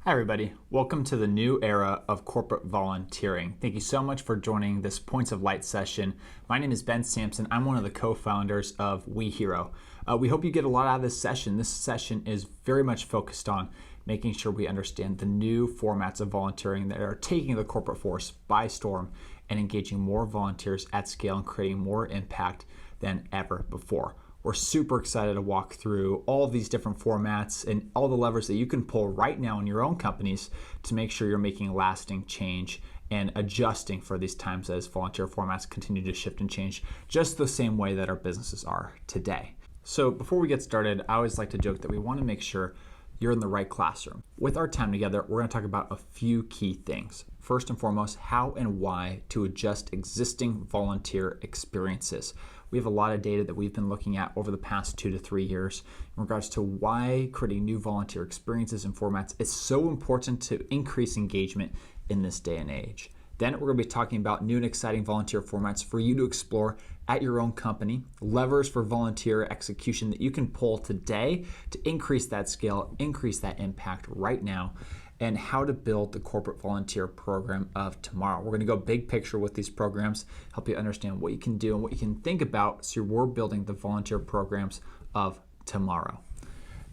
Hi everybody, welcome to the new era of corporate volunteering. Thank you so much for joining this Points of Light session. My name is Ben Sampson. I'm one of the co-founders of WeHero. We hope you get a lot out of this session. This session is very much focused on making sure we understand the new formats of volunteering that are taking the corporate force by storm and engaging more volunteers at scale and creating more impact than ever before. We're super excited to walk through all of these different formats and all the levers that you can pull right now in your own companies to make sure you're making lasting change and adjusting for these times as volunteer formats continue to shift and change just the same way that our businesses are today. So before we get started, I always like to joke that we want to make sure you're in the right classroom. With our time together, we're going to talk about a few key things. First and foremost, how and why to adjust existing volunteer experiences. We have a lot of data that we've been looking at over the past 2 to 3 years in regards to why creating new volunteer experiences and formats is so important to increase engagement in this day and age. Then we're going to be talking about new and exciting volunteer formats for you to explore at your own company, levers for volunteer execution that you can pull today to increase that scale, increase that impact right now, and how to build the corporate volunteer program of tomorrow. We're going to go big picture with these programs, help you understand what you can do and what you can think about so we're building the volunteer programs of tomorrow.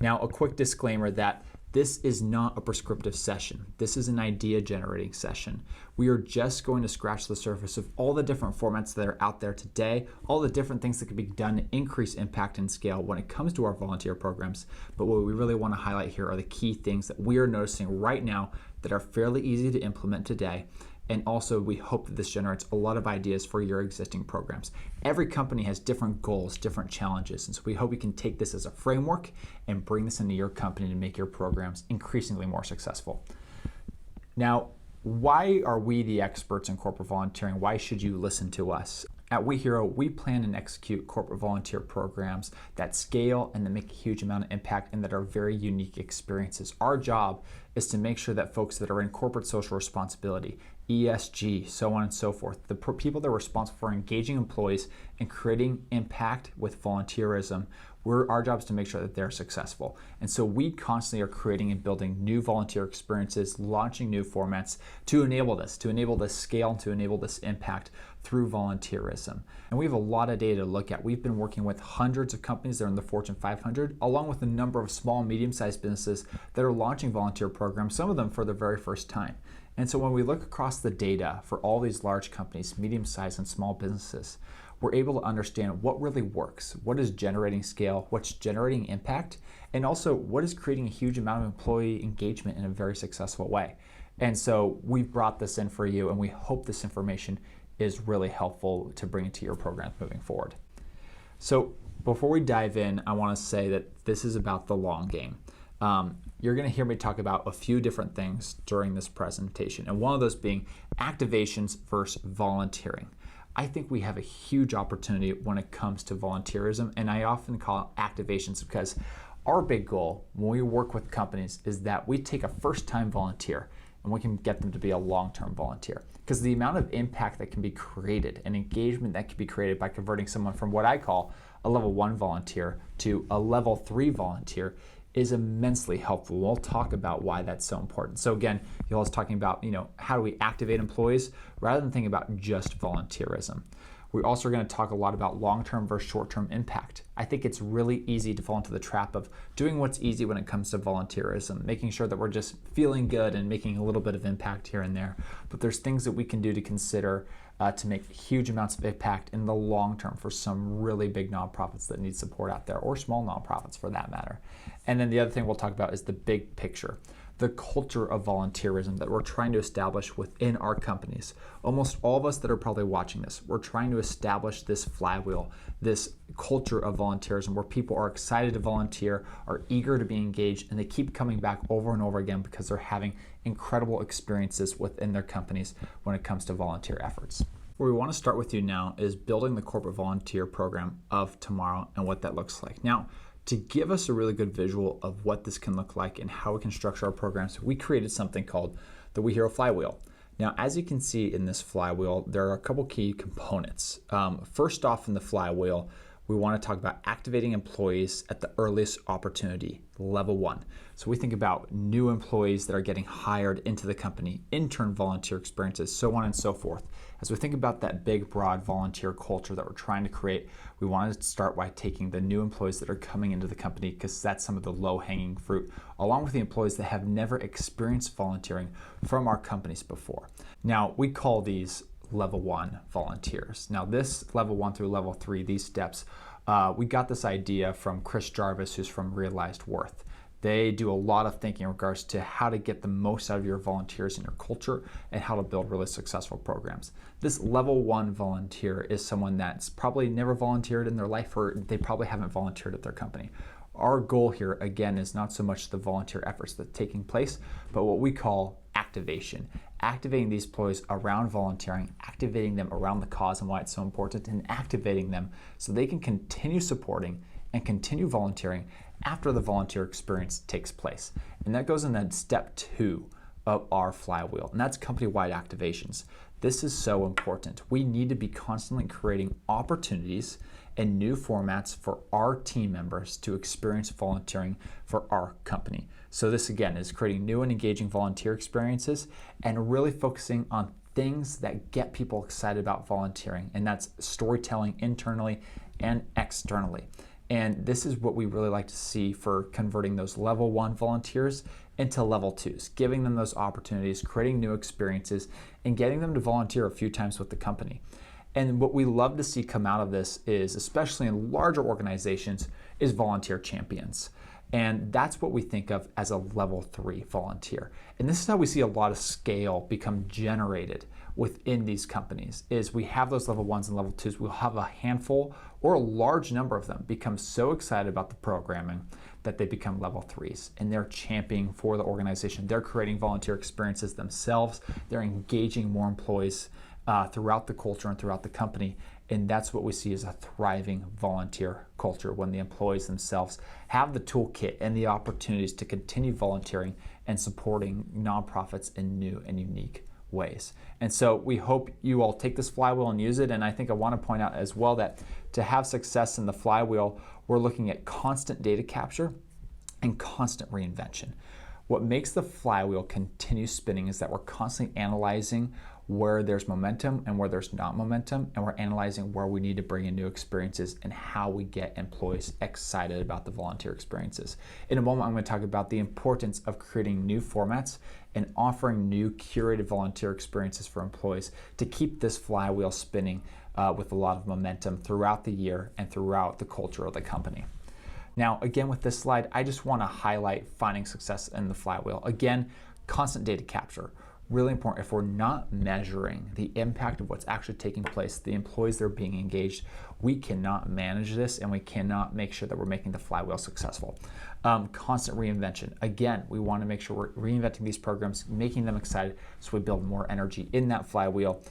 Now, a quick disclaimer that this is not a prescriptive session. This is an idea generating session. We are just going to scratch the surface of all the different formats that are out there today, all the different things that can be done to increase impact and scale when it comes to our volunteer programs. But what we really want to highlight here are the key things that we are noticing right now that are fairly easy to implement today. And also, we hope that this generates a lot of ideas for your existing programs. Every company has different goals, different challenges, and so we hope we can take this as a framework and bring this into your company to make your programs increasingly more successful. Now, why are we the experts in corporate volunteering? Why should you listen to us? At WeHero, we plan and execute corporate volunteer programs that scale and that make a huge amount of impact and that are very unique experiences. Our job is to make sure that folks that are in corporate social responsibility, ESG, so on and so forth, the people that are responsible for engaging employees and creating impact with volunteerism, our job is to make sure that they're successful. And so we constantly are creating and building new volunteer experiences, launching new formats to enable this scale, to enable this impact through volunteerism. And we have a lot of data to look at. We've been working with hundreds of companies that are in the Fortune 500, along with a number of small and medium-sized businesses that are launching volunteer programs, some of them for the very first time. And so when we look across the data for all these large companies, medium-sized and small businesses, we're able to understand what really works, what is generating scale, what's generating impact, and also what is creating a huge amount of employee engagement in a very successful way. And so we've brought this in for you, and we hope this information is really helpful to bring into your programs moving forward. So before we dive in, I want to say that this is about the long game. You're going to hear me talk about a few different things during this presentation, and one of those being activations versus volunteering. I think we have a huge opportunity when it comes to volunteerism, and I often call it activations because our big goal when we work with companies is that we take a first-time volunteer and we can get them to be a long-term volunteer. Because the amount of impact that can be created and engagement that can be created by converting someone from what I call a level 1 volunteer to a level 3 volunteer is immensely helpful. We'll talk about why that's so important. So again, you're always talking about, how do we activate employees rather than thinking about just volunteerism. We're also going to talk a lot about long-term versus short-term impact. I think it's really easy to fall into the trap of doing what's easy when it comes to volunteerism, making sure that we're just feeling good and making a little bit of impact here and there. But there's things that we can do to consider to make huge amounts of impact in the long term for some really big nonprofits that need support out there, or small nonprofits for that matter. And then the other thing we'll talk about is the big picture, the culture of volunteerism that we're trying to establish within our companies. Almost all of us that are probably watching this, we're trying to establish this flywheel, this culture of volunteerism where people are excited to volunteer, are eager to be engaged, and they keep coming back over and over again because they're having incredible experiences within their companies when it comes to volunteer efforts. Where we want to start with you now is building the corporate volunteer program of tomorrow and what that looks like. Now, to give us a really good visual of what this can look like and how we can structure our programs, we created something called the WeHero flywheel. Now, as you can see in this flywheel, there are a couple key components. First off in the flywheel, we want to talk about activating employees at the earliest opportunity, level 1. So we think about new employees that are getting hired into the company, intern volunteer experiences, so on and so forth. As we think about that big, broad volunteer culture that we're trying to create, we want to start by taking the new employees that are coming into the company, because that's some of the low-hanging fruit, along with the employees that have never experienced volunteering from our companies before. Now, we call these level 1 volunteers. Now this level 1 through level 3, these steps, we got this idea from Chris Jarvis, who's from Realized Worth. They do a lot of thinking in regards to how to get the most out of your volunteers in your culture and how to build really successful programs. This level 1 volunteer is someone that's probably never volunteered in their life, or they probably haven't volunteered at their company. Our goal here, again, is not so much the volunteer efforts that are taking place, but what we call activation. Activating these employees around volunteering, activating them around the cause and why it's so important, and activating them so they can continue supporting and continue volunteering after the volunteer experience takes place. And that goes into step 2 of our flywheel, and that's company-wide activations. This is so important. We need to be constantly creating opportunities and new formats for our team members to experience volunteering for our company. So this again is creating new and engaging volunteer experiences and really focusing on things that get people excited about volunteering, and that's storytelling internally and externally. And this is what we really like to see for converting those level 1 volunteers into level 2s, giving them those opportunities, creating new experiences, and getting them to volunteer a few times with the company. And what we love to see come out of this is, especially in larger organizations, is volunteer champions. And that's what we think of as a level 3 volunteer. And this is how we see a lot of scale become generated within these companies, is we have those level 1s and level 2s. We'll have a handful or a large number of them become so excited about the programming that they become level 3s, and they're championing for the organization. They're creating volunteer experiences themselves. They're engaging more employees throughout the culture and throughout the company. And that's what we see as a thriving volunteer culture, when the employees themselves have the toolkit and the opportunities to continue volunteering and supporting nonprofits in new and unique ways. And so we hope you all take this flywheel and use it. And I think I want to point out as well that to have success in the flywheel, we're looking at constant data capture and constant reinvention. What makes the flywheel continue spinning is that we're constantly analyzing where there's momentum and where there's not momentum, and we're analyzing where we need to bring in new experiences and how we get employees excited about the volunteer experiences. In a moment, I'm going to talk about the importance of creating new formats and offering new curated volunteer experiences for employees to keep this flywheel spinning with a lot of momentum throughout the year and throughout the culture of the company. Now, again, with this slide, I just want to highlight finding success in the flywheel. Again, constant data capture. Really important. If we're not measuring the impact of what's actually taking place, the employees that are being engaged, we cannot manage this, and we cannot make sure that we're making the flywheel successful. Constant reinvention. Again, we want to make sure we're reinventing these programs, making them excited so we build more energy in that flywheel.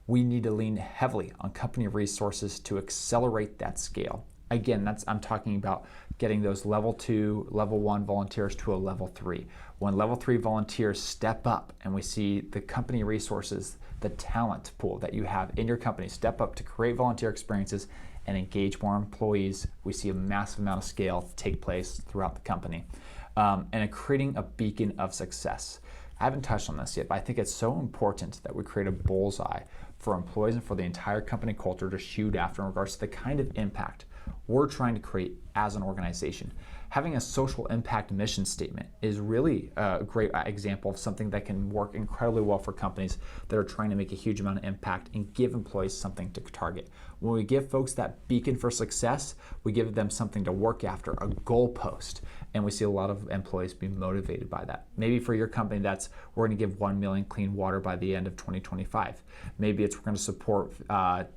We need to lean heavily on company resources to accelerate that scale. Again, I'm talking about getting those level 2, level 1 volunteers to a level 3. When level 3 volunteers step up and we see the company resources, the talent pool that you have in your company step up to create volunteer experiences and engage more employees, we see a massive amount of scale take place throughout the company. And creating a beacon of success. I haven't touched on this yet, but I think it's so important that we create a bullseye for employees and for the entire company culture to shoot after in regards to the kind of impact we're trying to create as an organization. Having a social impact mission statement is really a great example of something that can work incredibly well for companies that are trying to make a huge amount of impact and give employees something to target. When we give folks that beacon for success, we give them something to work after, a goalpost, and we see a lot of employees be motivated by that. Maybe for your company, that's we're going to give 1 million clean water by the end of 2025. Maybe it's we're going to support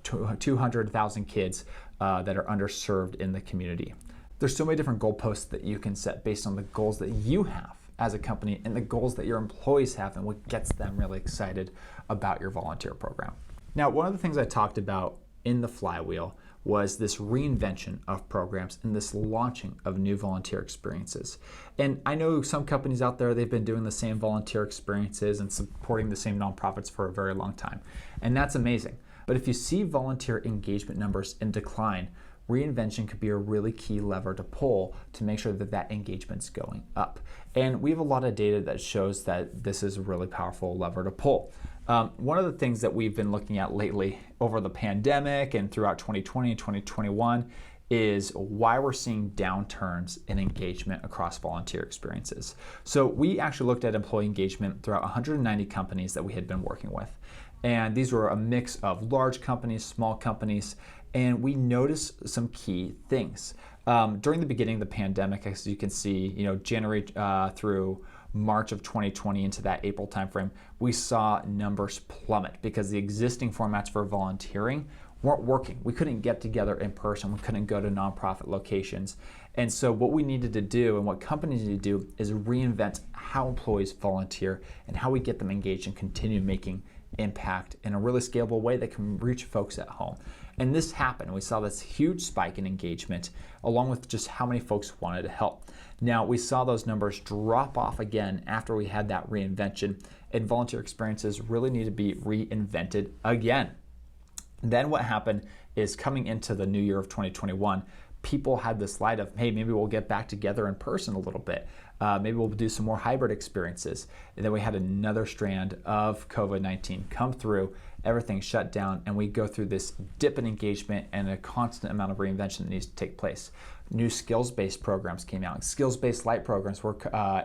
200,000 kids that are underserved in the community. There's so many different goalposts that you can set based on the goals that you have as a company and the goals that your employees have and what gets them really excited about your volunteer program. Now, one of the things I talked about in the flywheel was this reinvention of programs and this launching of new volunteer experiences. And I know some companies out there, they've been doing the same volunteer experiences and supporting the same nonprofits for a very long time. And that's amazing. But if you see volunteer engagement numbers in decline, reinvention could be a really key lever to pull to make sure that that engagement's going up. And we have a lot of data that shows that this is a really powerful lever to pull. One of the things that we've been looking at lately over the pandemic and throughout 2020 and 2021 is why we're seeing downturns in engagement across volunteer experiences. So we actually looked at employee engagement throughout 190 companies that we had been working with. And these were a mix of large companies, small companies, and we noticed some key things. During the beginning of the pandemic, as you can see, January through March of 2020 into that April timeframe, we saw numbers plummet because the existing formats for volunteering weren't working. We couldn't get together in person. We couldn't go to nonprofit locations. And so what we needed to do and what companies need to do is reinvent how employees volunteer and how we get them engaged and continue making impact in a really scalable way that can reach folks at home. And this happened. We saw this huge spike in engagement along with just how many folks wanted to help. Now, we saw those numbers drop off again after we had that reinvention, and volunteer experiences really need to be reinvented again. Then what happened is coming into the new year of 2021, people had this light of, hey, maybe we'll get back together in person a little bit. Maybe we'll do some more hybrid experiences. And then we had another strand of COVID-19 come through, everything shut down, and we go through this dip in engagement and a constant amount of reinvention that needs to take place. New skills-based programs came out, skills-based light programs where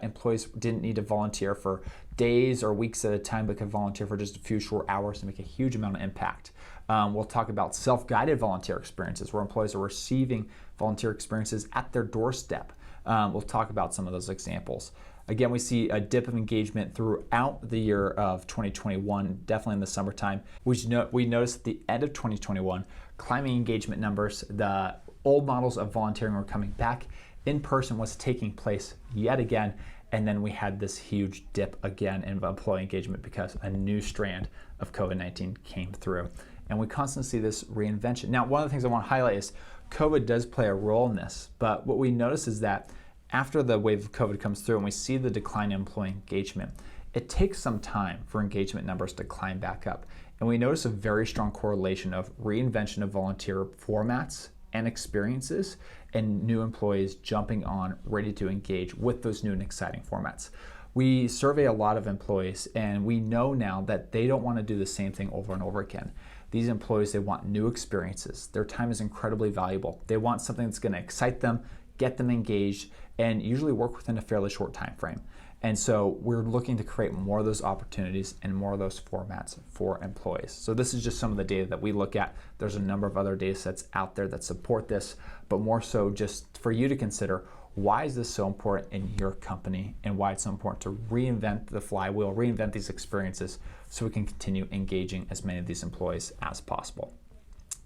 employees didn't need to volunteer for days or weeks at a time, but could volunteer for just a few short hours to make a huge amount of impact. We'll talk about self-guided volunteer experiences where employees are receiving volunteer experiences at their doorstep. We'll talk about some of those examples. Again, we see a dip of engagement throughout the year of 2021, definitely in the summertime. We noticed at the end of 2021, climbing engagement numbers, the old models of volunteering were coming back. In person was taking place yet again. And then we had this huge dip again in employee engagement because a new strand of COVID-19 came through. And we constantly see this reinvention. Now, one of the things I want to highlight is COVID does play a role in this, but what we notice is that after the wave of COVID comes through and we see the decline in employee engagement, it takes some time for engagement numbers to climb back up. And we notice a very strong correlation of reinvention of volunteer formats and experiences and new employees jumping on, ready to engage with those new and exciting formats. We survey a lot of employees and we know now that they don't want to do the same thing over and over again. These employees, they want new experiences. Their time is incredibly valuable. They want something that's going to excite them, get them engaged, and usually work within a fairly short time frame. And so we're looking to create more of those opportunities and more of those formats for employees. So this is just some of the data that we look at. There's a number of other data sets out there that support this, but more so just for you to consider, why is this so important in your company and why it's so important to reinvent the flywheel, reinvent these experiences so we can continue engaging as many of these employees as possible.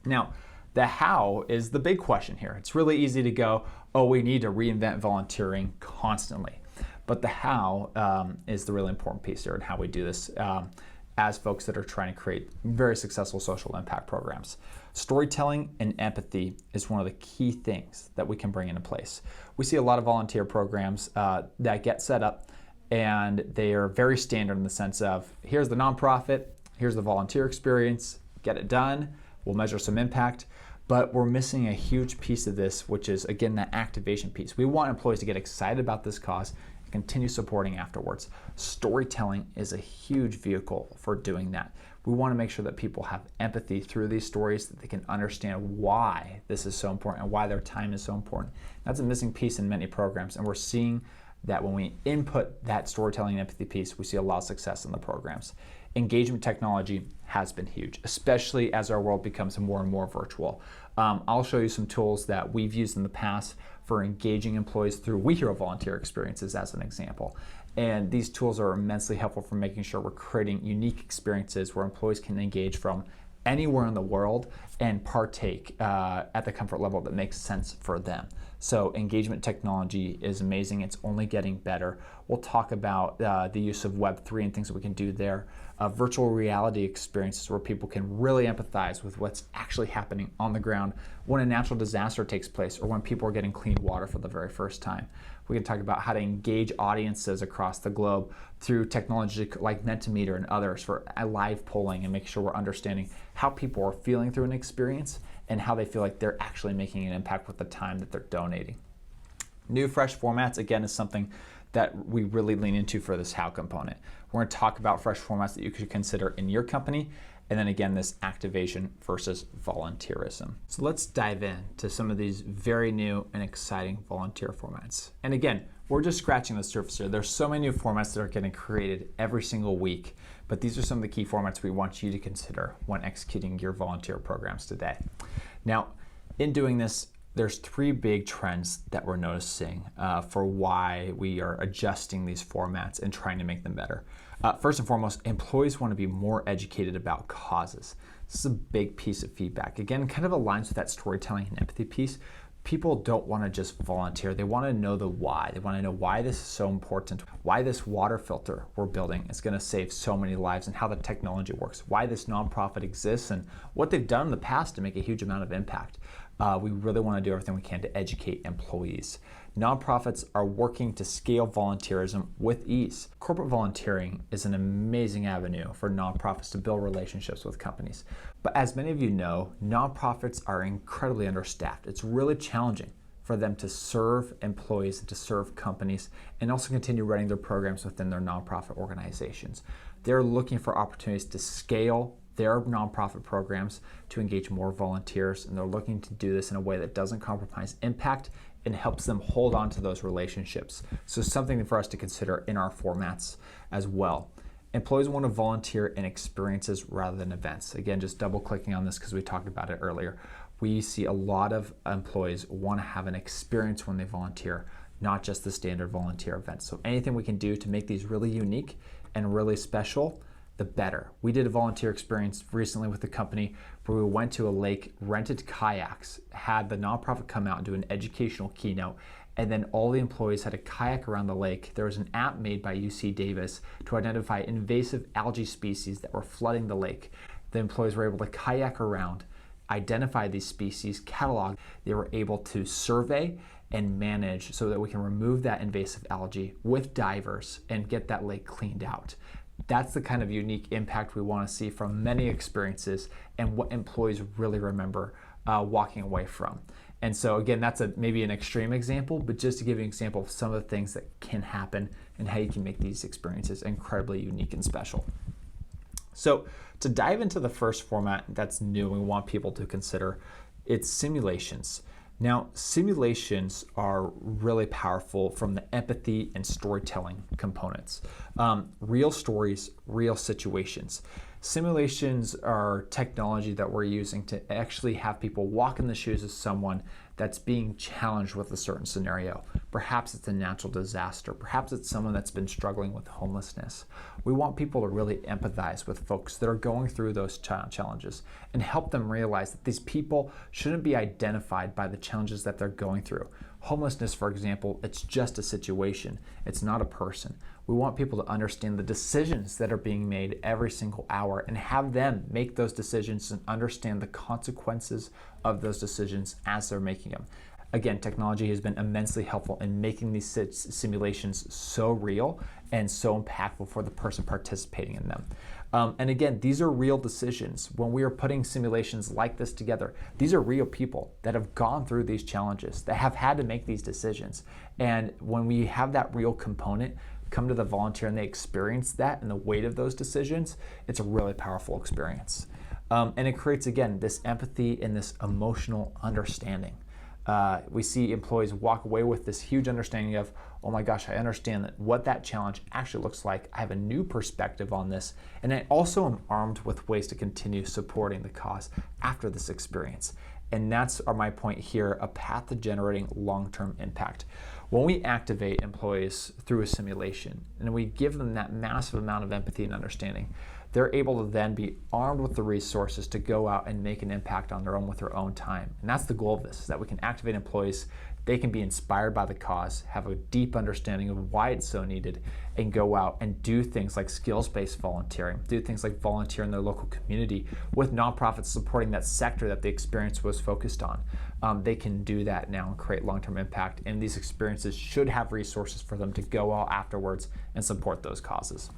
Now, the how is the big question here. It's really easy to go, oh, we need to reinvent volunteering constantly. But the how is the really important piece here and how we do this as folks that are trying to create very successful social impact programs. Storytelling and empathy is one of the key things that we can bring into place. We see a lot of volunteer programs that get set up and they are very standard in the sense of, here's the nonprofit, here's the volunteer experience, get it done, we'll measure some impact. But we're missing a huge piece of this, which is, again, that activation piece. We want employees to get excited about this cause and continue supporting afterwards. Storytelling is a huge vehicle for doing that. We want to make sure that people have empathy through these stories, that they can understand why this is so important and why their time is so important. That's a missing piece in many programs, and we're seeing that when we input that storytelling and empathy piece, we see a lot of success in the programs. Engagement technology has been huge, especially as our world becomes more and more virtual. I'll show you some tools that we've used in the past for engaging employees through WeHero volunteer experiences as an example. And these tools are immensely helpful for making sure we're creating unique experiences where employees can engage from anywhere in the world and partake at the comfort level that makes sense for them. So engagement technology is amazing. It's only getting better. We'll talk about the use of Web3 and things that we can do there. Virtual reality experiences where people can really empathize with what's actually happening on the ground when a natural disaster takes place or when people are getting clean water for the very first time. We can talk about how to engage audiences across the globe through technology like Mentimeter and others for live polling and make sure we're understanding how people are feeling through an experience and how they feel like they're actually making an impact with the time that they're donating. New fresh formats, again, is something that we really lean into for this how component. We're going to talk about fresh formats that you could consider in your company, and then again, this activation versus volunteerism. So let's dive in to some of these very new and exciting volunteer formats. And again, we're just scratching the surface here. There's so many new formats that are getting created every single week, but these are some of the key formats we want you to consider when executing your volunteer programs today. Now, in doing this, there's three big trends that we're noticing for why we are adjusting these formats and trying to make them better. First and foremost, employees want to be more educated about causes. This is a big piece of feedback. Again, kind of aligns with that storytelling and empathy piece. People don't want to just volunteer. They want to know the why. They want to know why this is so important, why this water filter we're building is going to save so many lives, and how the technology works, why this nonprofit exists, and what they've done in the past to make a huge amount of impact. We really want to do everything we can to educate employees. Nonprofits are working to scale volunteerism with ease. Corporate volunteering is an amazing avenue for nonprofits to build relationships with companies. But as many of you know, nonprofits are incredibly understaffed. It's really challenging for them to serve employees and to serve companies and also continue running their programs within their nonprofit organizations. They're looking for opportunities to scale their nonprofit programs to engage more volunteers, and they're looking to do this in a way that doesn't compromise impact and helps them hold on to those relationships. So something for us to consider in our formats as well. Employees want to volunteer in experiences rather than events. Again, just double clicking on this because we talked about it earlier. We see a lot of employees want to have an experience when they volunteer, not just the standard volunteer events. So anything we can do to make these really unique and really special, the better. We did a volunteer experience recently with a company where we went to a lake, rented kayaks, had the nonprofit come out and do an educational keynote, and then all the employees had a kayak around the lake. There was an app made by UC Davis to identify invasive algae species that were flooding the lake. The employees were able to kayak around, identify these species, catalog. They were able to survey and manage so that we can remove that invasive algae with divers and get that lake cleaned out. That's the kind of unique impact we want to see from many experiences and what employees really remember walking away from. And so again, that's maybe an extreme example, but just to give you an example of some of the things that can happen and how you can make these experiences incredibly unique and special. So to dive into the first format that's new and we want people to consider, it's simulations. Now, simulations are really powerful from the empathy and storytelling components. Real stories, real situations. Simulations are technology that we're using to actually have people walk in the shoes of someone that's being challenged with a certain scenario. Perhaps it's a natural disaster. Perhaps it's someone that's been struggling with homelessness. We want people to really empathize with folks that are going through those challenges and help them realize that these people shouldn't be identified by the challenges that they're going through. Homelessness, for example, it's just a situation. It's not a person. We want people to understand the decisions that are being made every single hour and have them make those decisions and understand the consequences of those decisions as they're making them. Again, technology has been immensely helpful in making these simulations so real and so impactful for the person participating in them. And again, these are real decisions. When we are putting simulations like this together, these are real people that have gone through these challenges, that have had to make these decisions. And when we have that real component come to the volunteer and they experience that and the weight of those decisions, it's a really powerful experience. And it creates, again, this empathy and this emotional understanding. We see employees walk away with this huge understanding of, oh my gosh, I understand what that challenge actually looks like. I have a new perspective on this, and I also am armed with ways to continue supporting the cause after this experience. And that's my point here, a path to generating long-term impact. When we activate employees through a simulation and we give them that massive amount of empathy and understanding, they're able to then be armed with the resources to go out and make an impact on their own with their own time. And that's the goal of this, is that we can activate employees, they can be inspired by the cause, have a deep understanding of why it's so needed, and go out and do things like skills-based volunteering, do things like volunteer in their local community with nonprofits supporting that sector that the experience was focused on. They can do that now and create long-term impact, and these experiences should have resources for them to go out afterwards and support those causes.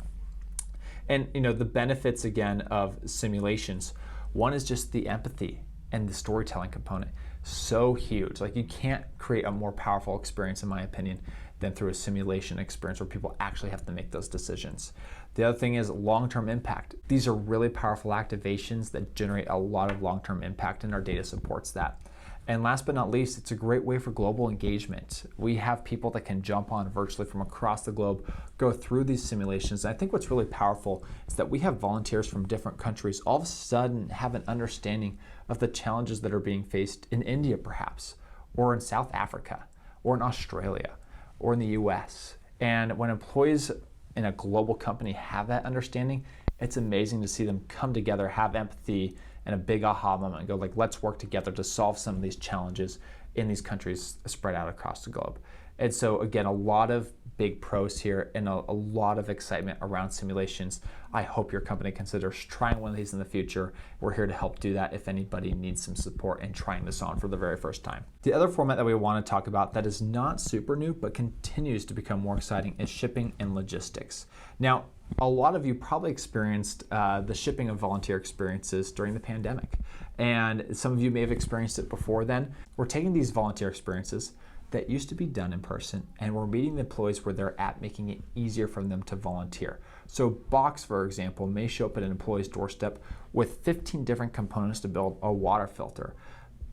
And the benefits again of simulations, one is just the empathy and the storytelling component. So huge. Like, you can't create a more powerful experience, in my opinion, than through a simulation experience where people actually have to make those decisions. The other thing is long-term impact. These are really powerful activations that generate a lot of long-term impact, and our data supports that. And last but not least, it's a great way for global engagement. We have people that can jump on virtually from across the globe, go through these simulations. And I think what's really powerful is that we have volunteers from different countries all of a sudden have an understanding of the challenges that are being faced in India perhaps, or in South Africa, or in Australia, or in the US. And when employees in a global company have that understanding, it's amazing to see them come together, have empathy, and a big aha moment and go like, let's work together to solve some of these challenges in these countries spread out across the globe. And so again, a lot of big pros here and a lot of excitement around simulations. I hope your company considers trying one of these in the future. We're here to help do that if anybody needs some support in trying this on for the very first time. The other format that we want to talk about that is not super new but continues to become more exciting is shipping and logistics. Now, a lot of you probably experienced the shipping of volunteer experiences during the pandemic, and some of you may have experienced it before then. We're taking these volunteer experiences that used to be done in person, and we're meeting the employees where they're at, making it easier for them to volunteer. So Box, for example, may show up at an employee's doorstep with 15 different components to build a water filter.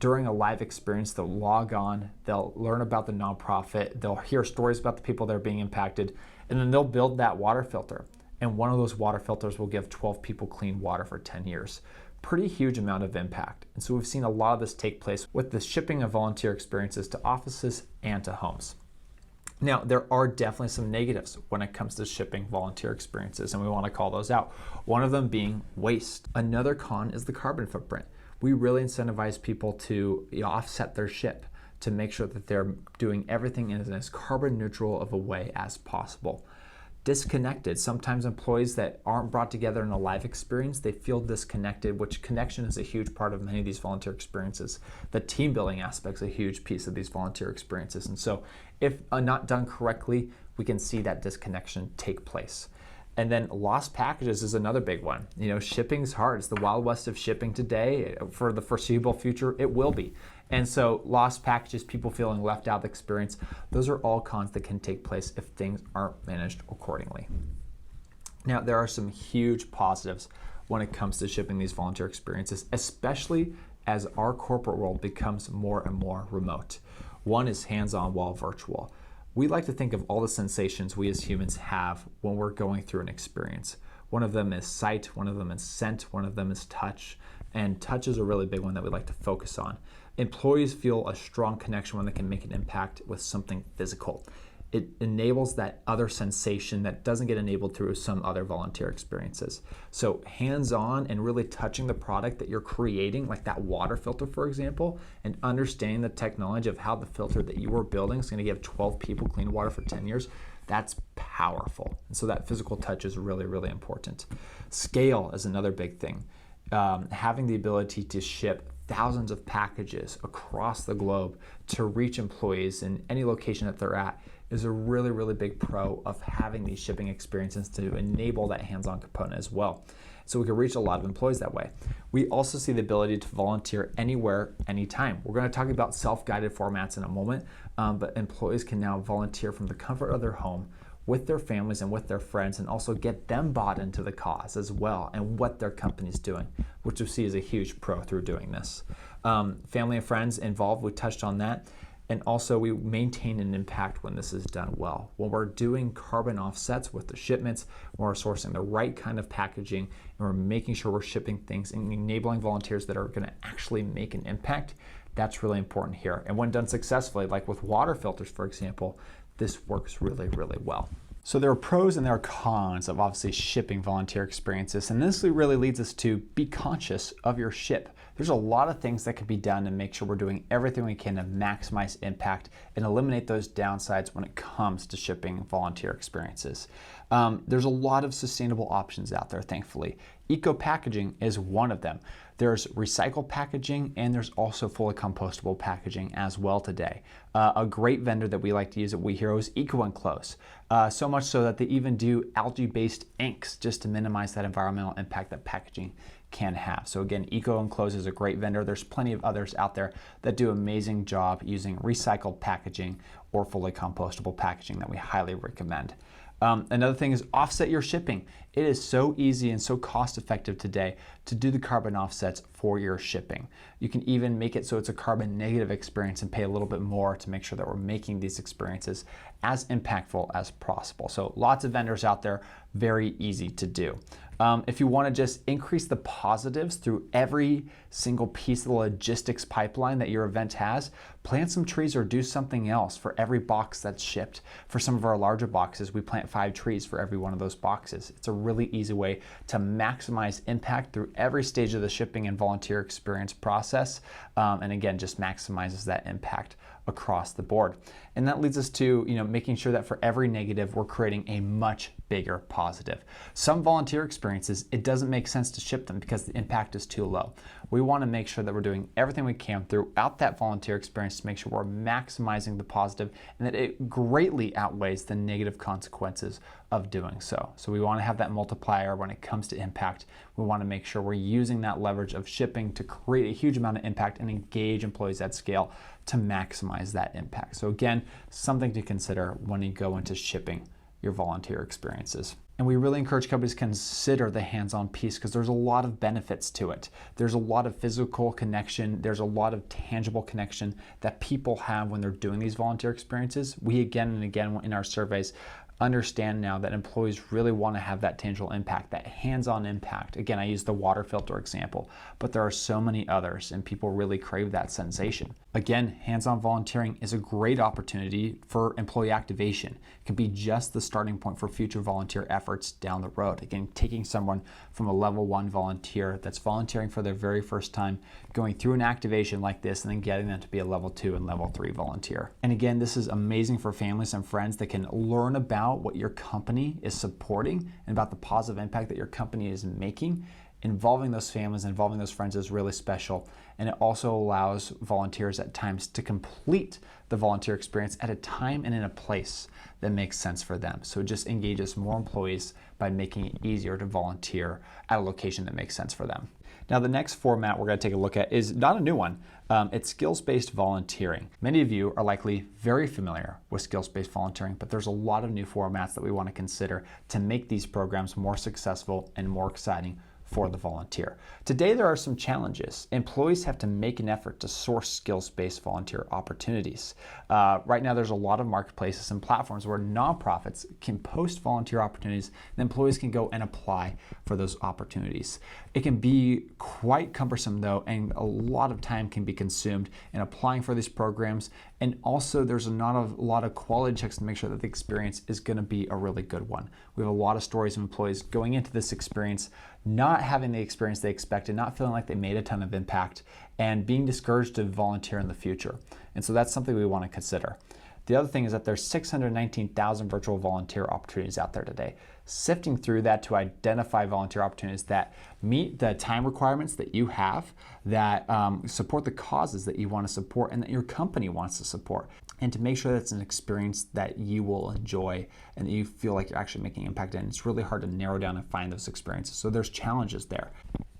During a live experience, they'll log on, they'll learn about the nonprofit, they'll hear stories about the people that are being impacted, and then they'll build that water filter. And one of those water filters will give 12 people clean water for 10 years. Pretty huge amount of impact. And so we've seen a lot of this take place with the shipping of volunteer experiences to offices and to homes. Now, there are definitely some negatives when it comes to shipping volunteer experiences, and we want to call those out. One of them being waste. Another con is the carbon footprint. We really incentivize people to offset their ship to make sure that they're doing everything in as carbon neutral of a way as possible. Disconnected. Sometimes employees that aren't brought together in a live experience, they feel disconnected, which connection is a huge part of many of these volunteer experiences. The team building aspect is a huge piece of these volunteer experiences. And so if not done correctly, we can see that disconnection take place. And then lost packages is another big one. Shipping's hard. It's the Wild West of shipping today. For the foreseeable future, it will be. And so lost packages, people feeling left out of the experience, those are all cons that can take place if things aren't managed accordingly. Now, there are some huge positives when it comes to shipping these volunteer experiences, especially as our corporate world becomes more and more remote. One is hands-on while virtual. We like to think of all the sensations we as humans have when we're going through an experience. One of them is sight, one of them is scent, one of them is touch, and touch is a really big one that we like to focus on. Employees feel a strong connection when they can make an impact with something physical. It enables that other sensation that doesn't get enabled through some other volunteer experiences. So hands-on and really touching the product that you're creating, like that water filter, for example, and understanding the technology of how the filter that you were building is going to give 12 people clean water for 10 years, that's powerful. And so that physical touch is really, really important. Scale is another big thing. Having the ability to ship thousands of packages across the globe to reach employees in any location that they're at is a really, really big pro of having these shipping experiences to enable that hands-on component as well. So we can reach a lot of employees that way. We also see the ability to volunteer anywhere, anytime. We're going to talk about self-guided formats in a moment, but employees can now volunteer from the comfort of their home with their families and with their friends, and also get them bought into the cause as well and what their company's doing, which we see is a huge pro through doing this. Family and friends involved, we touched on that. And also we maintain an impact when this is done well. When we're doing carbon offsets with the shipments, when we're sourcing the right kind of packaging, and we're making sure we're shipping things and enabling volunteers that are gonna actually make an impact, that's really important here. And when done successfully, like with water filters, for example, this works really, really well. So there are pros and there are cons of obviously shipping volunteer experiences, and this really leads us to be conscious of your ship. There's a lot of things that can be done to make sure we're doing everything we can to maximize impact and eliminate those downsides when it comes to shipping volunteer experiences. There's a lot of sustainable options out there, thankfully. Eco packaging is one of them. There's recycled packaging and there's also fully compostable packaging as well today. A great vendor that we like to use at WeHero is Eco-Enclose. So much so that they even do algae-based inks just to minimize that environmental impact that packaging can have. So again, Eco-Enclose is a great vendor. There's plenty of others out there that do an amazing job using recycled packaging or fully compostable packaging that we highly recommend. Another thing is offset your shipping. It is so easy and so cost effective today to do the carbon offsets for your shipping. You can even make it so it's a carbon negative experience and pay a little bit more to make sure that we're making these experiences as impactful as possible. So lots of vendors out there, very easy to do. If you want to just increase the positives through every single piece of the logistics pipeline that your event has, plant some trees or do something else for every box that's shipped. For some of our larger boxes, we plant 5 trees for every one of those boxes. It's a really easy way to maximize impact through every stage of the shipping and volunteer experience process. And again, just maximizes that impact across the board. And that leads us to making sure that for every negative, we're creating a much bigger positive. Some volunteer experiences, it doesn't make sense to ship them because the impact is too low. We want to make sure that we're doing everything we can throughout that volunteer experience to make sure we're maximizing the positive and that it greatly outweighs the negative consequences of doing so. So we want to have that multiplier when it comes to impact. We want to make sure we're using that leverage of shipping to create a huge amount of impact and engage employees at scale to maximize that impact. So again, something to consider when you go into shipping your volunteer experiences. And we really encourage companies to consider the hands-on piece because there's a lot of benefits to it. There's a lot of physical connection. There's a lot of tangible connection that people have when they're doing these volunteer experiences. We again and again in our surveys understand now that employees really want to have that tangible impact, that hands-on impact. Again, I use the water filter example, but there are so many others and people really crave that sensation. Again, hands-on volunteering is a great opportunity for employee activation. It can be just the starting point for future volunteer efforts down the road. Again, taking someone from a level 1 volunteer that's volunteering for their very first time, going through an activation like this, and then getting them to be a level 2 and level 3 volunteer. And again, this is amazing for families and friends that can learn about what your company is supporting and about the positive impact that your company is making. Involving those families, involving those friends is really special. And it also allows volunteers at times to complete the volunteer experience at a time and in a place that makes sense for them. So it just engages more employees by making it easier to volunteer at a location that makes sense for them. Now, the next format we're going to take a look at is not a new one. It's skills-based volunteering. Many of you are likely very familiar with skills-based volunteering, but there's a lot of new formats that we want to consider to make these programs more successful and more exciting for the volunteer. Today, there are some challenges. Employees have to make an effort to source skills-based volunteer opportunities. Right now, there's a lot of marketplaces and platforms where nonprofits can post volunteer opportunities and employees can go and apply for those opportunities. It can be quite cumbersome though, and a lot of time can be consumed in applying for these programs. And also there's not a lot of quality checks to make sure that the experience is going to be a really good one. We have a lot of stories of employees going into this experience, not having the experience they expected, not feeling like they made a ton of impact, and being discouraged to volunteer in the future. And so that's something we want to consider. The other thing is that there's 619,000 virtual volunteer opportunities out there today. Sifting through that to identify volunteer opportunities that meet the time requirements that you have, that support the causes that you want to support and that your company wants to support, and to make sure that's an experience that you will enjoy and that you feel like you're actually making impact in. It's really hard to narrow down and find those experiences. So there's challenges there.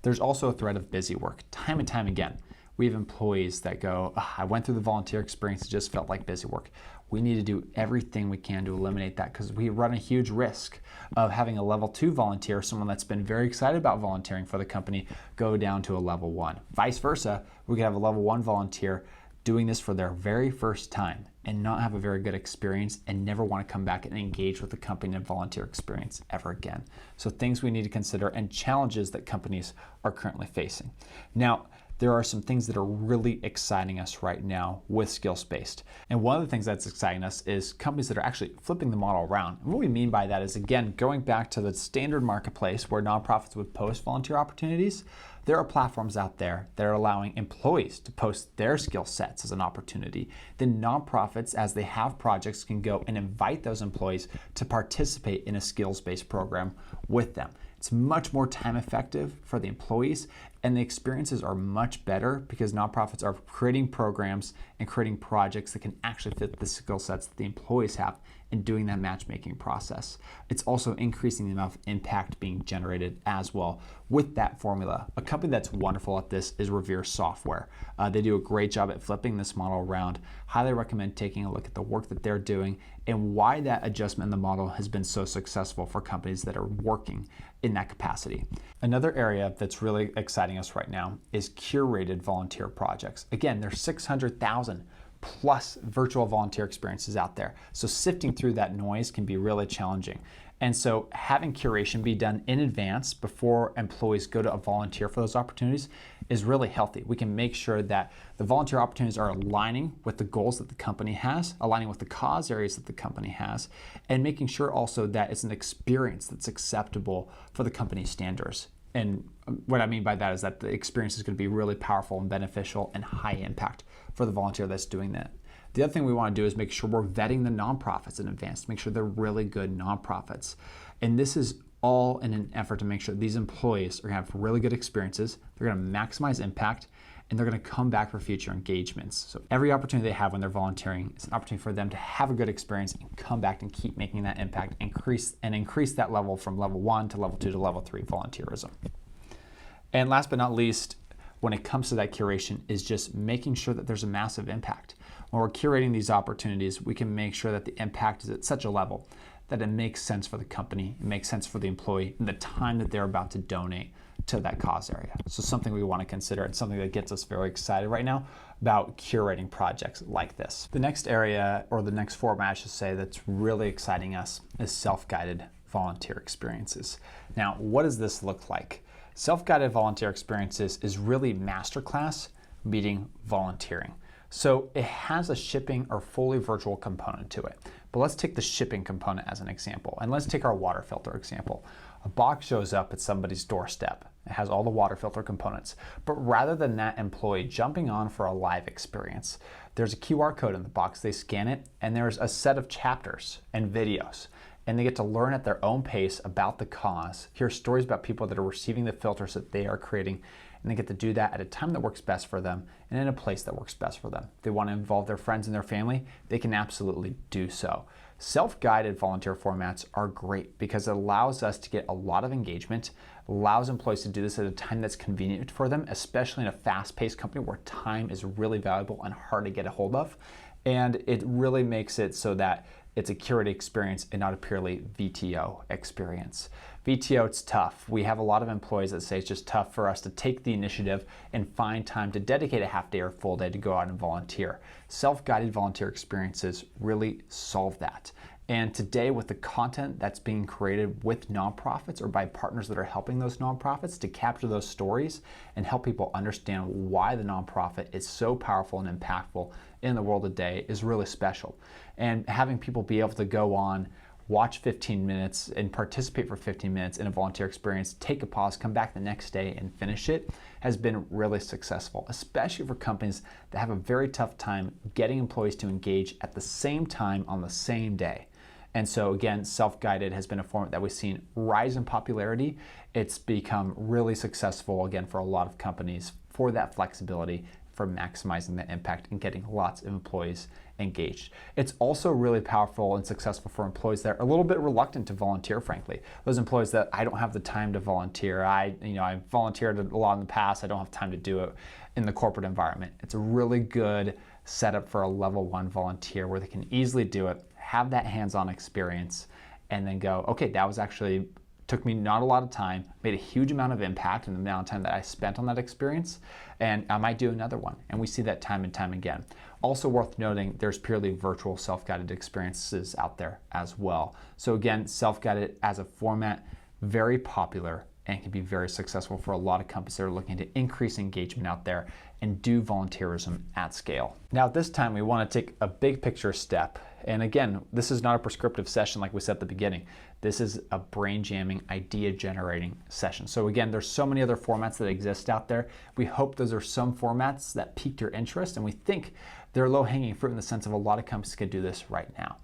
There's also a threat of busy work. Time and time again, we have employees that go, I went through the volunteer experience, it just felt like busy work. We need to do everything we can to eliminate that because we run a huge risk of having a level 2 volunteer, someone that's been very excited about volunteering for the company, go down to a level 1. Vice versa, we could have a level 1 volunteer doing this for their very first time and not have a very good experience and never want to come back and engage with the company and volunteer experience ever again. So things we need to consider and challenges that companies are currently facing. Now, there are some things that are really exciting us right now with skills-based. And one of the things that's exciting us is companies that are actually flipping the model around. And what we mean by that is, again, going back to the standard marketplace where nonprofits would post volunteer opportunities, there are platforms out there that are allowing employees to post their skill sets as an opportunity. Then nonprofits, as they have projects, can go and invite those employees to participate in a skills-based program with them. It's much more time effective for the employees, and the experiences are much better because nonprofits are creating programs and creating projects that can actually fit the skill sets that the employees have in doing that matchmaking process. It's also increasing the amount of impact being generated as well with that formula. A company that's wonderful at this is Revere Software. They do a great job at flipping this model around. Highly recommend taking a look at the work that they're doing and why that adjustment in the model has been so successful for companies that are working in that capacity. Another area that's really exciting us right now is curated volunteer projects. Again, there's 600,000 plus virtual volunteer experiences out there. So sifting through that noise can be really challenging. And so having curation be done in advance before employees go to a volunteer for those opportunities is really healthy. We can make sure that the volunteer opportunities are aligning with the goals that the company has, aligning with the cause areas that the company has, and making sure also that it's an experience that's acceptable for the company's standards. And what I mean by that is that the experience is going to be really powerful and beneficial and high impact for the volunteer that's doing that. The other thing we want to do is make sure we're vetting the nonprofits in advance to make sure they're really good nonprofits. And this is all in an effort to make sure these employees are going to have really good experiences, they're going to maximize impact, and they're going to come back for future engagements. So every opportunity they have when they're volunteering is an opportunity for them to have a good experience and come back and keep making that impact, increase that level from level 1 to level 2 to level 3 volunteerism. And last but not least, when it comes to that curation, is just making sure that there's a massive impact. When we're curating these opportunities, we can make sure that the impact is at such a level that it makes sense for the company, it makes sense for the employee, and the time that they're about to donate to that cause area. So something we want to consider and something that gets us very excited right now about curating projects like this. The next area, or the next format I should say, that's really exciting us is self-guided volunteer experiences. Now, what does this look like? Self-guided volunteer experiences is really masterclass meeting volunteering. So it has a shipping or fully virtual component to it. But let's take the shipping component as an example. And let's take our water filter example. A box shows up at somebody's doorstep. It has all the water filter components. But rather than that employee jumping on for a live experience, there's a QR code in the box. They scan it, and there's a set of chapters and videos. And they get to learn at their own pace about the cause, hear stories about people that are receiving the filters that they are creating, and they get to do that at a time that works best for them and in a place that works best for them. If they want to involve their friends and their family, they can absolutely do so. Self-guided volunteer formats are great because it allows us to get a lot of engagement, allows employees to do this at a time that's convenient for them, especially in a fast-paced company where time is really valuable and hard to get a hold of. And it really makes it so that it's a curated experience and not a purely VTO experience. VTO, it's tough. We have a lot of employees that say it's just tough for us to take the initiative and find time to dedicate a half day or full day to go out and volunteer. Self-guided volunteer experiences really solve that. And today, with the content that's being created with nonprofits or by partners that are helping those nonprofits to capture those stories and help people understand why the nonprofit is so powerful and impactful in the world today is really special. And having people be able to go on, watch 15 minutes and participate for 15 minutes in a volunteer experience, take a pause, come back the next day and finish it has been really successful, especially for companies that have a very tough time getting employees to engage at the same time on the same day. And so again, self-guided has been a format that we've seen rise in popularity. It's become really successful again for a lot of companies for that flexibility, for maximizing the impact and getting lots of employees engaged. It's also really powerful and successful for employees that are a little bit reluctant to volunteer, frankly. Those employees that I don't have the time to volunteer. I volunteered a lot in the past. I don't have time to do it in the corporate environment. It's a really good setup for a level 1 volunteer where they can easily do it, have that hands-on experience, and then go, okay, that was actually took me not a lot of time, made a huge amount of impact in the amount of time that I spent on that experience, and I might do another one. And we see that time and time again. Also worth noting, there's purely virtual self-guided experiences out there as well. So again, self-guided as a format, very popular, and can be very successful for a lot of companies that are looking to increase engagement out there and do volunteerism at scale. Now, at this time, we want to take a big picture step. And again, this is not a prescriptive session like we said at the beginning. This is a brain jamming, idea generating session. So again, there's so many other formats that exist out there. We hope those are some formats that piqued your interest, and we think they're low hanging fruit in the sense of a lot of companies could do this right now.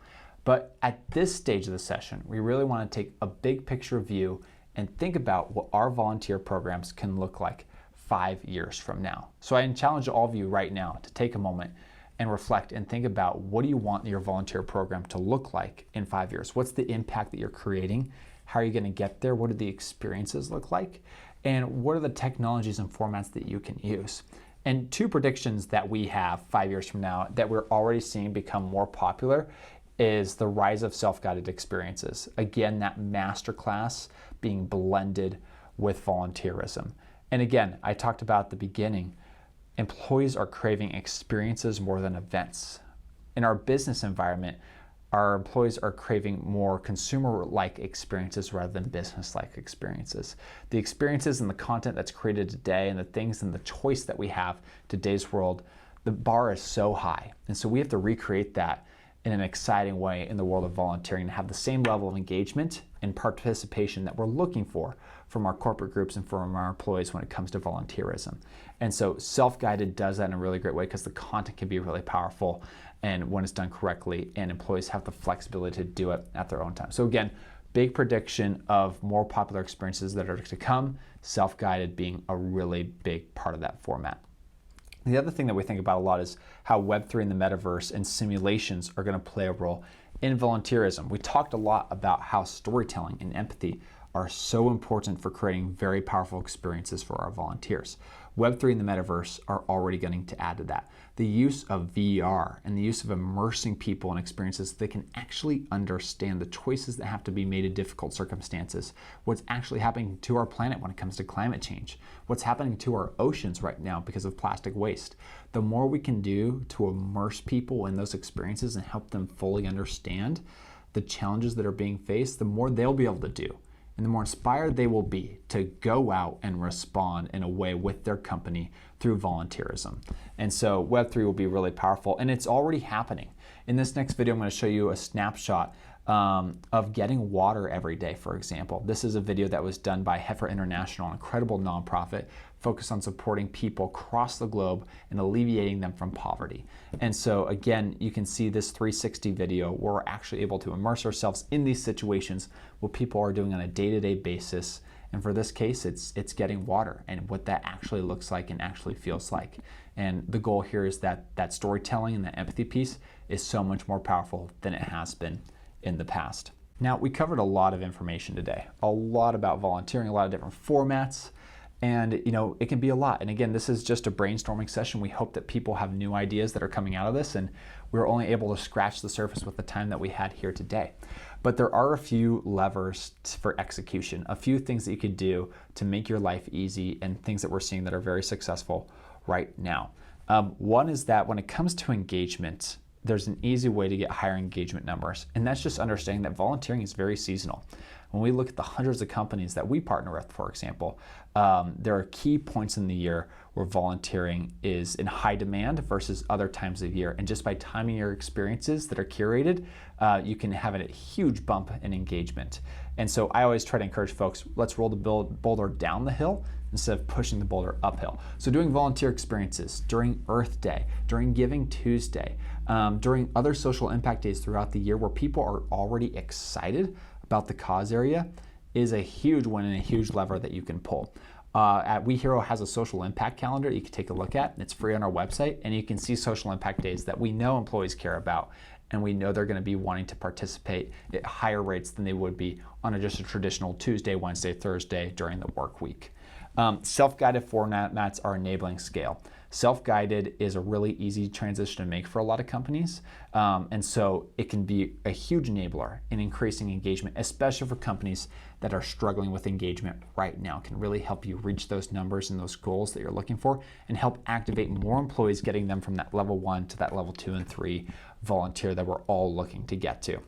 But at this stage of the session, we really want to take a big picture view and think about what our volunteer programs can look like 5 years from now. So I challenge all of you right now to take a moment and reflect and think about, what do you want your volunteer program to look like in 5 years? What's the impact that you're creating? How are you going to get there? What do the experiences look like? And what are the technologies and formats that you can use? And 2 predictions that we have 5 years from now that we're already seeing become more popular is the rise of self-guided experiences. Again, that masterclass being blended with volunteerism. And again, I talked about at the beginning, employees are craving experiences more than events. In our business environment, our employees are craving more consumer-like experiences rather than business-like experiences. The experiences and the content that's created today and the things and the choice that we have in today's world, the bar is so high. And so we have to recreate that in an exciting way in the world of volunteering and have the same level of engagement and participation that we're looking for from our corporate groups and from our employees when it comes to volunteerism. And so self-guided does that in a really great way because the content can be really powerful and when it's done correctly, and employees have the flexibility to do it at their own time. So again, big prediction of more popular experiences that are to come, self-guided being a really big part of that format. The other thing that we think about a lot is how Web3 and the metaverse and simulations are going to play a role in volunteerism. We talked a lot about how storytelling and empathy are so important for creating very powerful experiences for our volunteers. Web3 and the metaverse are already going to add to that. The use of VR and the use of immersing people in experiences that can actually understand the choices that have to be made in difficult circumstances, what's actually happening to our planet when it comes to climate change, what's happening to our oceans right now because of plastic waste. The more we can do to immerse people in those experiences and help them fully understand the challenges that are being faced, the more they'll be able to do. And the more inspired they will be to go out and respond in a way with their company through volunteerism. And so Web3 will be really powerful, and it's already happening. In this next video, I'm going to show you a snapshot of getting water every day, for example. This is a video that was done by Heifer International, an incredible nonprofit focused on supporting people across the globe and alleviating them from poverty. And so again, you can see this 360 video where we're actually able to immerse ourselves in these situations, what people are doing on a day-to-day basis. And for this case, it's getting water and what that actually looks like and actually feels like. And the goal here is that that storytelling and that empathy piece is so much more powerful than it has been in the past. Now, we covered a lot of information today, a lot about volunteering, a lot of different formats, and it can be a lot. And again, this is just a brainstorming session. We hope that people have new ideas that are coming out of this, and we're only able to scratch the surface with the time that we had here today. But there are a few levers for execution, a few things that you could do to make your life easy, and things that we're seeing that are very successful right now. One is that when it comes to engagement, there's an easy way to get higher engagement numbers, and that's just understanding that volunteering is very seasonal. When we look at the hundreds of companies that we partner with, for example, there are key points in the year where volunteering is in high demand versus other times of year. And just by timing your experiences that are curated, you can have a huge bump in engagement. And so I always try to encourage folks, let's roll the boulder down the hill instead of pushing the boulder uphill. So doing volunteer experiences during Earth Day, during Giving Tuesday, during other social impact days throughout the year where people are already excited about the cause area is a huge win and a huge lever that you can pull. At WeHero has a social impact calendar you can take a look at. It's free on our website, and you can see social impact days that we know employees care about, and we know they're going to be wanting to participate at higher rates than they would be on just a traditional Tuesday, Wednesday, Thursday during the work week. Self-guided formats are enabling scale. Self-guided is a really easy transition to make for a lot of companies, and so it can be a huge enabler in increasing engagement, especially for companies that are struggling with engagement right now. It can really help you reach those numbers and those goals that you're looking for, and help activate more employees, getting them from that level 1 to that level 2 and 3 volunteer that we're all looking to get to.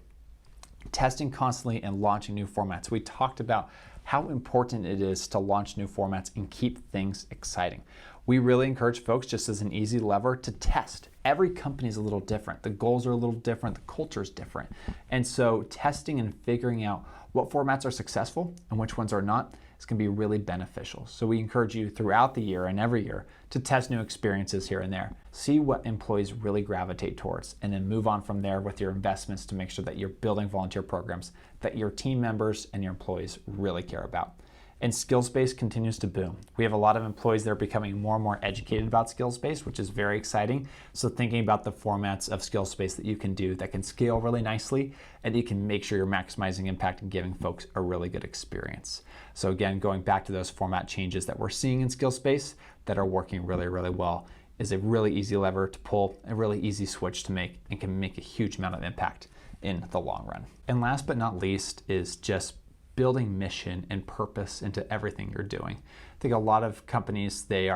Testing constantly and launching new formats. We talked about how important it is to launch new formats and keep things exciting. We really encourage folks, just as an easy lever, to test. Every company is a little different. The goals are a little different. The culture is different. And so testing and figuring out what formats are successful and which ones are not is going to be really beneficial. So we encourage you throughout the year and every year to test new experiences here and there. See what employees really gravitate towards, and then move on from there with your investments to make sure that you're building volunteer programs that your team members and your employees really care about. And skills-based continues to boom. We have a lot of employees that are becoming more and more educated about skills-based, which is very exciting. So thinking about the formats of skills-based that you can do that can scale really nicely, and you can make sure you're maximizing impact and giving folks a really good experience. So again, going back to those format changes that we're seeing in skills-based that are working really, really well is a really easy lever to pull, a really easy switch to make, and can make a huge amount of impact in the long run. And last but not least is just building mission and purpose into everything you're doing. I think a lot of companies, they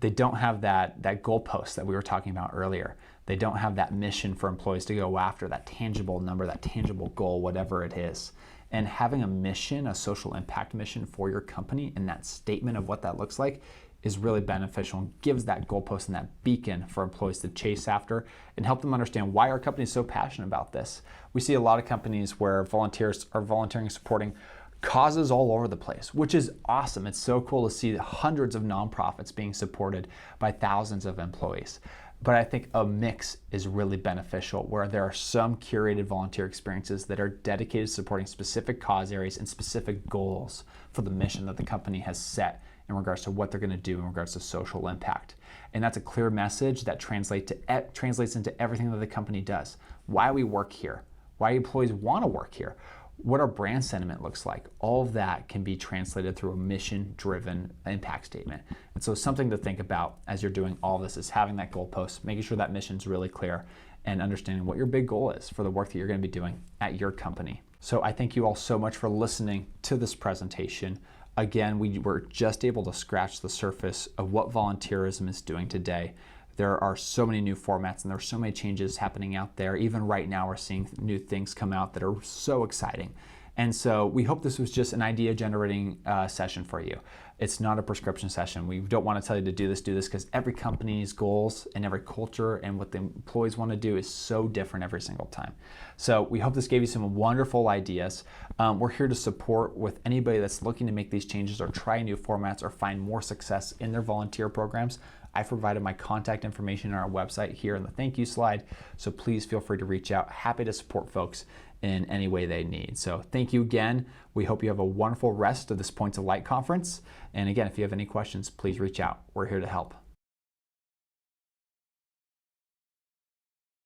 don't have that goalpost that we were talking about earlier. They don't have that mission for employees to go after, that tangible number, that tangible goal, whatever it is. And having a mission, a social impact mission for your company, and that statement of what that looks like is really beneficial and gives that goalpost and that beacon for employees to chase after and help them understand why our company is so passionate about this. We see a lot of companies where volunteers are volunteering and supporting causes all over the place, which is awesome. It's so cool to see hundreds of nonprofits being supported by thousands of employees. But I think a mix is really beneficial, where there are some curated volunteer experiences that are dedicated to supporting specific cause areas and specific goals for the mission that the company has set in regards to what they're going to do in regards to social impact. And that's a clear message that translates into everything that the company does. Why we work here, why employees want to work here, what our brand sentiment looks like. All of that can be translated through a mission-driven impact statement. And so something to think about as you're doing all this is having that goalpost, making sure that mission's really clear, and understanding what your big goal is for the work that you're going to be doing at your company. So I thank you all so much for listening to this presentation. Again, we were just able to scratch the surface of what volunteerism is doing today. There are so many new formats and there are so many changes happening out there. Even right now, we're seeing new things come out that are so exciting. And so we hope this was just an idea generating session for you. It's not a prescription session. We don't want to tell you to do this, because every company's goals and every culture and what the employees want to do is so different every single time. So we hope this gave you some wonderful ideas. We're here to support with anybody that's looking to make these changes or try new formats or find more success in their volunteer programs. I've provided my contact information on our website here in the thank you slide, so please feel free to reach out. Happy to support folks in any way they need. So thank you again. We hope you have a wonderful rest of this Points of Light conference. And again, if you have any questions, please reach out. We're here to help.